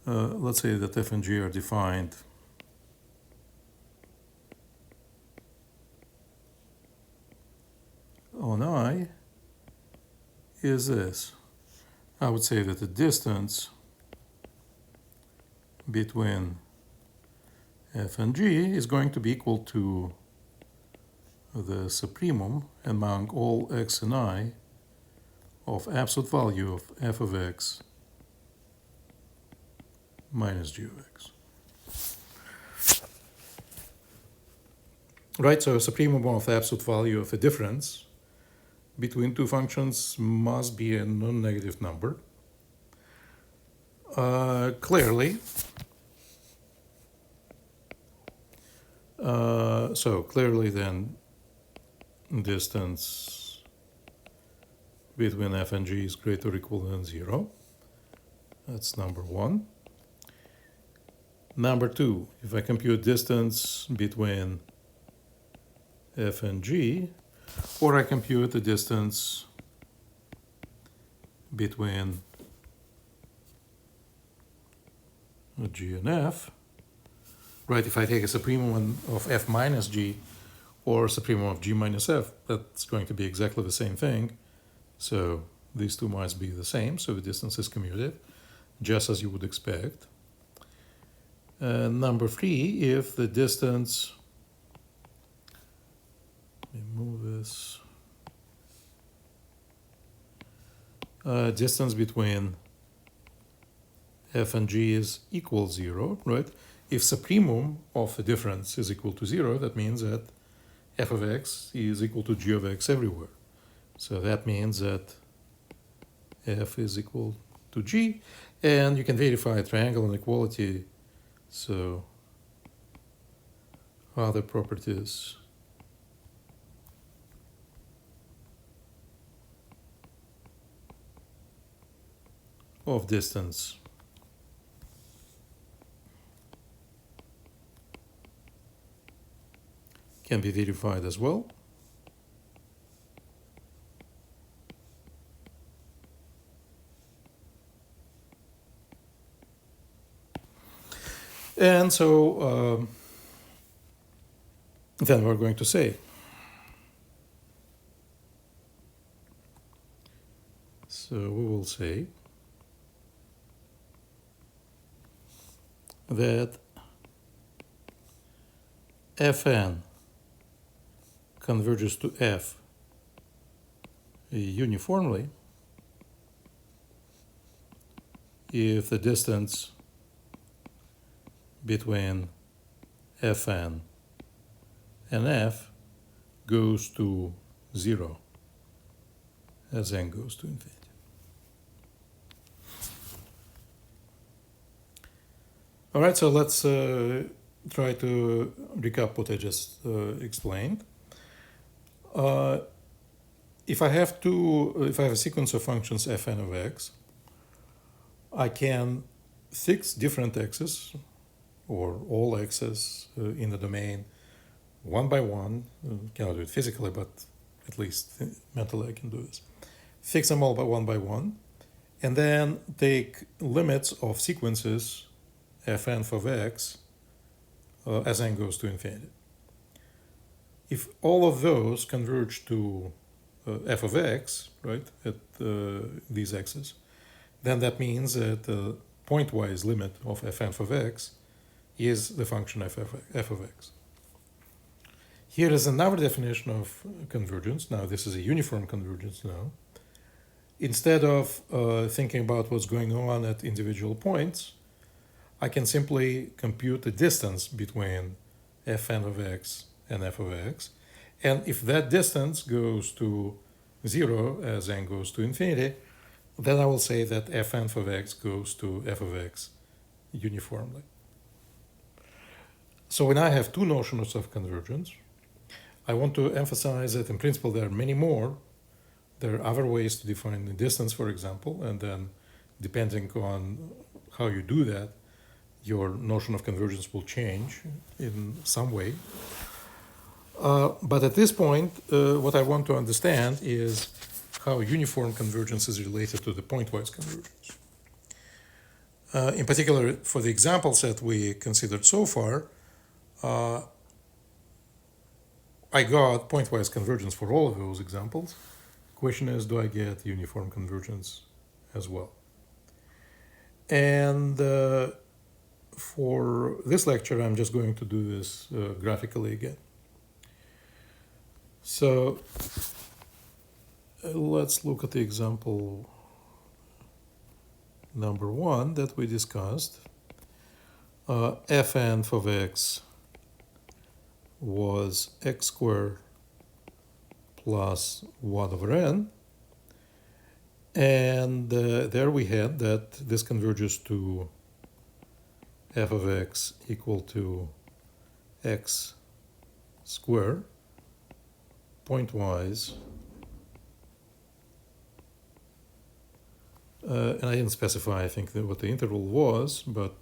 Let's say that f and g are defined on I is this. I would say that the distance between f and g is going to be equal to the supremum among all x and I of absolute value of f of x minus g of x. Right, so a supremum of the absolute value of the difference between two functions must be a non-negative number. Clearly, then distance between f and g is greater or equal than 0. That's number one. Number two, if I compute distance between f and g, or I compute the distance between g and f, right? If I take a supremum of f minus g or supremum of g minus f, that's going to be exactly the same thing. So these two must be the same, so the distance is commutative, just as you would expect. Number 3, if the distance, let me move this, distance between f and g is equal 0, right? If supremum of the difference is equal to 0, that means that f of x is equal to g of x everywhere. So that means that f is equal to g, and you can verify triangle inequality. So other properties of distance can be verified as well. And so then we're going to say, so we will say that Fn converges to F uniformly if the distance between Fn and F goes to 0 as n goes to infinity. All right, so let's try to recap what I just explained. If I have a sequence of functions fn of x, I can fix different x's or all x's in the domain one by one. Cannot do it physically, but at least mentally I can do this. Fix them all by one, and then take limits of sequences fn of x as n goes to infinity. If all of those converge to f of x, right, at these x's, then that means that the pointwise limit of fn of x is the function f of x. Here is another definition of convergence. Now this is a uniform convergence now. Instead of thinking about what's going on at individual points, I can simply compute the distance between fn of x and f of x. And if that distance goes to 0 as n goes to infinity, then I will say that fn of x goes to f of x uniformly. So when I have two notions of convergence, I want to emphasize that in principle there are many more. There are other ways to define the distance, for example, and then depending on how you do that, your notion of convergence will change in some way. But at this point, what I want to understand is how uniform convergence is related to the pointwise convergence. In particular, for the examples that we considered so far, I got pointwise convergence for all of those examples. Question is, do I get uniform convergence as well? And for this lecture, I'm just going to do this graphically again. So let's look at the example number 1 that we discussed. Fn of x was x squared plus 1 over n. And there we had that this converges to f of x equal to x squared pointwise. And I didn't specify, I think, what the interval was, but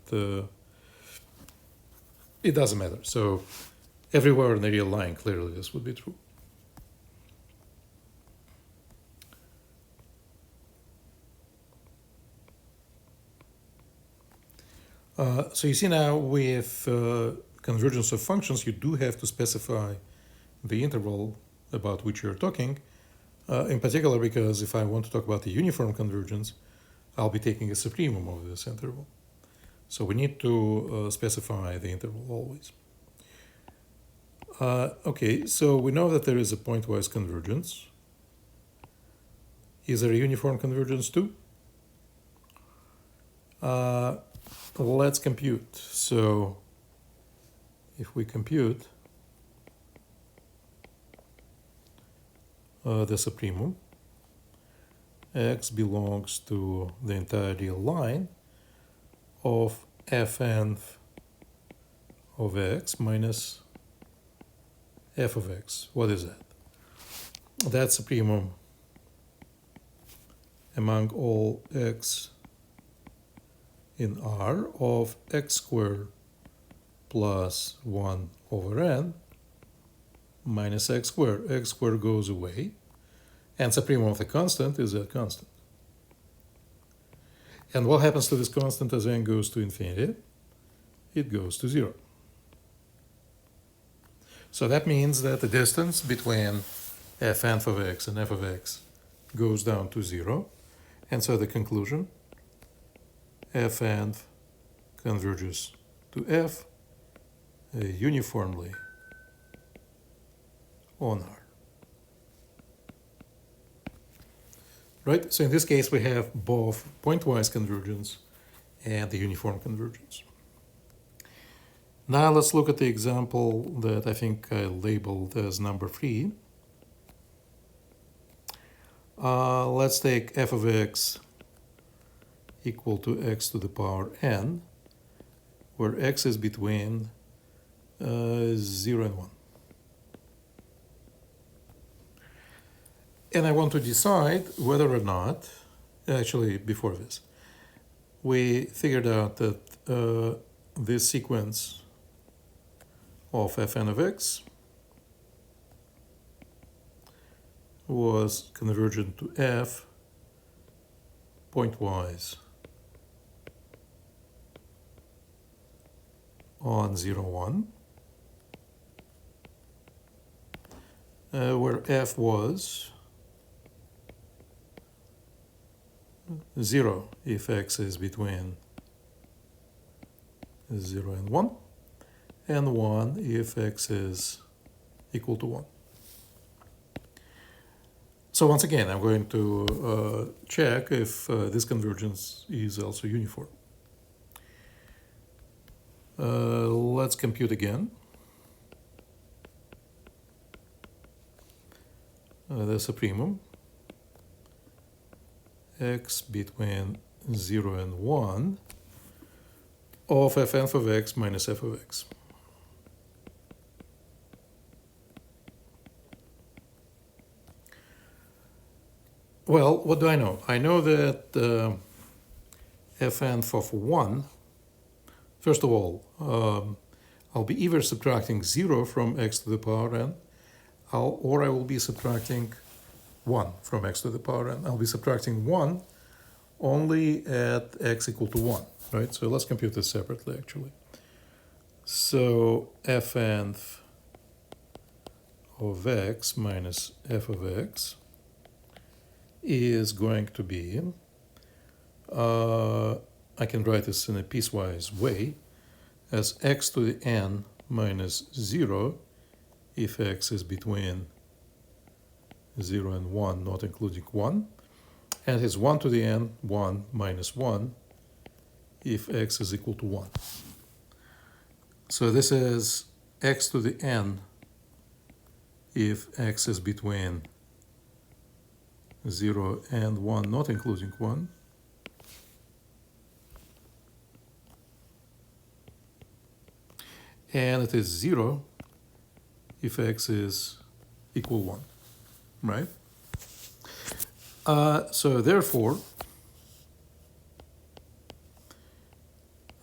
it doesn't matter. So everywhere in the real line, clearly this would be true. So you see now we've convergence of functions, you do have to specify the interval about which you're talking, in particular because if I want to talk about the uniform convergence, I'll be taking a supremum of this interval. So we need to specify the interval always. Okay, so we know that there is a pointwise convergence. Is there a uniform convergence too? Let's compute. So if we compute the supremum, x belongs to the entire real line of fn of x minus f of x. What is that? That's supremum among all x in R of x squared plus 1 over n minus x squared. X squared goes away, and supremum of the constant is that constant. And what happens to this constant as n goes to infinity? It goes to 0. So that means that the distance between fn of x and f of x goes down to 0. And so the conclusion, fn converges to f uniformly on R. Right? So in this case, we have both pointwise convergence and the uniform convergence. Now let's look at the example that I think I labeled as number 3. Let's take f of x equal to x to the power n, where x is between 0 and 1. And I want to decide whether or not, actually before this, we figured out that this sequence of fn of x was convergent to f pointwise on 0, 1, where f was 0 if x is between 0 and 1, and 1 if x is equal to 1. So once again, I'm going to check if this convergence is also uniform. Let's compute again. The supremum, x between 0 and 1 of fn of x minus f of x. Well, what do I know? I know that fn of 1, first of all, I'll be either subtracting 0 from x to the power n, or I will be subtracting 1 from x to the power n. I'll be subtracting 1 only at x equal to 1, right? So let's compute this separately, actually. So fn of x minus f of x is going to be, I can write this in a piecewise way, as x to the n minus 0 if x is between 0 and 1, not including 1, and it's 1 to the n, 1 minus 1, if x is equal to 1. So this is x to the n if x is between 0 and 1, not including 1. And it is 0 if x is equal 1, right? So therefore,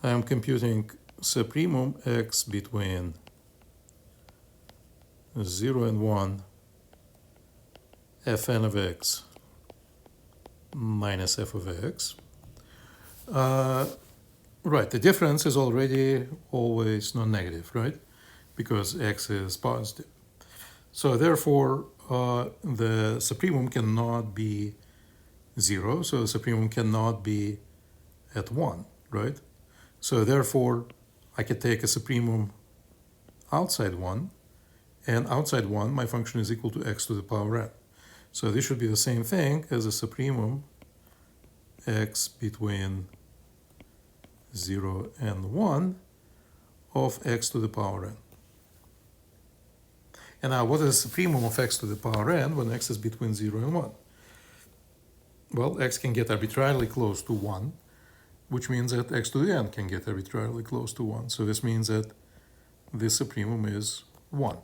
I'm computing supremum x between 0 and 1 fn of x minus f of x Right, the difference is already always non-negative, right? Because x is positive. So therefore, the supremum cannot be 0, so the supremum cannot be at 1, right? So therefore, I could take a supremum outside 1, and outside 1, my function is equal to x to the power n. So this should be the same thing as a supremum x between 0 and 1 of x to the power n. And now, what is the supremum of x to the power n when x is between 0 and 1? Well, x can get arbitrarily close to 1, which means that x to the n can get arbitrarily close to 1. So this means that this supremum is 1.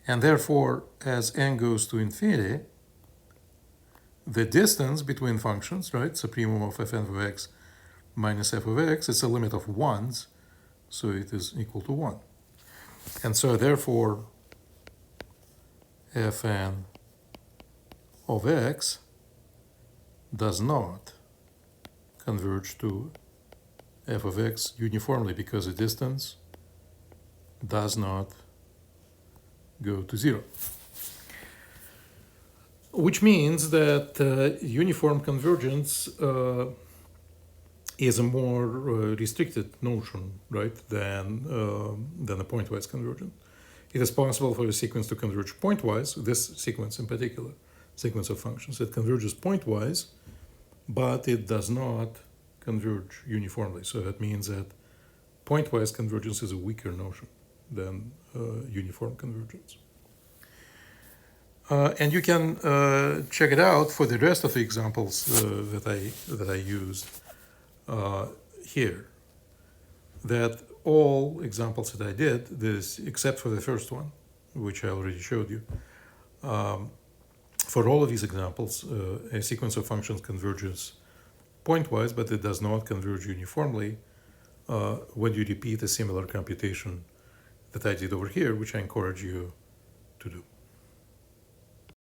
And therefore, as n goes to infinity, the distance between functions, right, supremum of fn of x minus f of x, it's a limit of 1s, so it is equal to 1. And so therefore, fn of x does not converge to f of x uniformly because the distance does not go to 0. Which means that uniform convergence is a more restricted notion, right, than a pointwise convergence. It is possible for a sequence to converge pointwise, this sequence in particular, sequence of functions, it converges pointwise, but it does not converge uniformly. So that means that pointwise convergence is a weaker notion than uniform convergence. And you can check it out for the rest of the examples that I used here. That all examples that I did, this except for the first one, which I already showed you, for all of these examples, a sequence of functions converges pointwise, but it does not converge uniformly when you repeat a similar computation that I did over here, which I encourage you to do.